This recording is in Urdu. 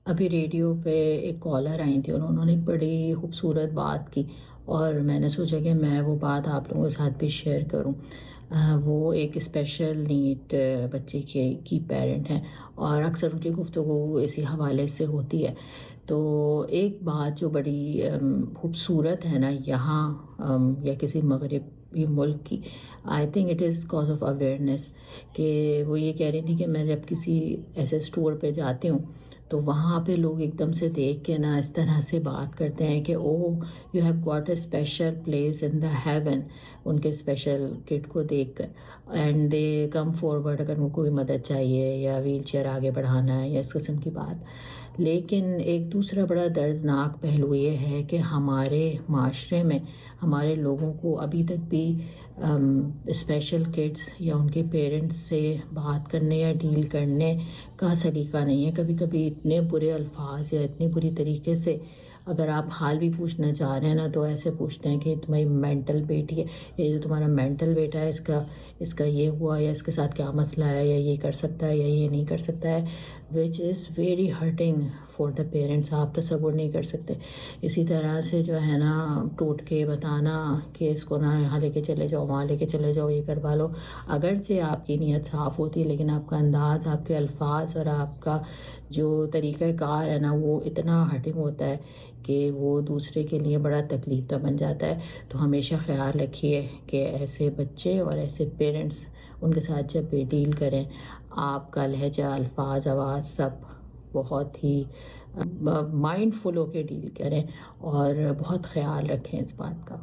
ابھی ریڈیو پہ ایک کالر آئی تھی اور انہوں نے ایک بڑی خوبصورت بات کی، اور میں نے سوچا کہ میں وہ بات آپ لوگوں کے ساتھ بھی شیئر کروں۔ وہ ایک اسپیشل نیڈ بچے کی پیرنٹ ہیں، اور اکثر ان کی گفتگو اسی حوالے سے ہوتی ہے۔ تو ایک بات جو بڑی خوبصورت ہے نا یہاں یا کسی مغربی ملک کی، I think it is cause of awareness, کہ وہ یہ کہہ رہی تھی کہ میں جب کسی ایسے اسٹور پہ جاتی ہوں تو وہاں پہ لوگ ایک دم سے دیکھ کے نا اس طرح سے بات کرتے ہیں کہ oh you have got a special place in the heaven, ان کے اسپیشل کڈ کو دیکھ کر، اینڈ دے کم فارورڈ اگر ان کو کوئی مدد چاہیے یا ویل چیئر آگے بڑھانا ہے یا اس قسم کی بات۔ لیکن ایک دوسرا بڑا دردناک پہلو یہ ہے کہ ہمارے معاشرے میں ہمارے لوگوں کو ابھی تک بھی اسپیشل کڈس یا ان کے پیرنٹس سے بات کرنے یا ڈیل کرنے کا سلیقہ نہیں ہے۔ کبھی کبھی اتنے برے الفاظ یا اتنی بری طریقے سے اگر آپ حال بھی پوچھنا چاہ رہے ہیں نا تو ایسے پوچھتے ہیں کہ تمہاری مینٹل بیٹی ہے، یا جو تمہارا مینٹل بیٹا ہے اس کا یہ ہوا، یا اس کے ساتھ کیا مسئلہ ہے، یا یہ کر سکتا ہے یا یہ نہیں کر سکتا ہے، which is very hurting for the parents. آپ تصور نہیں کر سکتے۔ اسی طرح سے جو ہے نا ٹوٹ کے بتانا کہ اس کو نہ یہاں لے کے چلے جاؤ، وہاں لے کے چلے جاؤ، یہ کروا لو، اگرچہ آپ کی نیت صاف ہوتی ہے لیکن آپ کا انداز، آپ کے الفاظ اور آپ کا جو طریقہ کار ہے نا وہ اتنا ہرٹنگ ہوتا ہے کہ وہ دوسرے کے لیے بڑا تکلیف دہ بن جاتا ہے۔ تو ہمیشہ خیال رکھیے کہ ایسے بچے اور ایسے پیرنٹس ان کے ساتھ جب بھی ڈیل کریں، آپ کا لہجہ، الفاظ، آواز سب بہت ہی مائنڈ فل ہو کے ڈیل کریں، اور بہت خیال رکھیں اس بات کا۔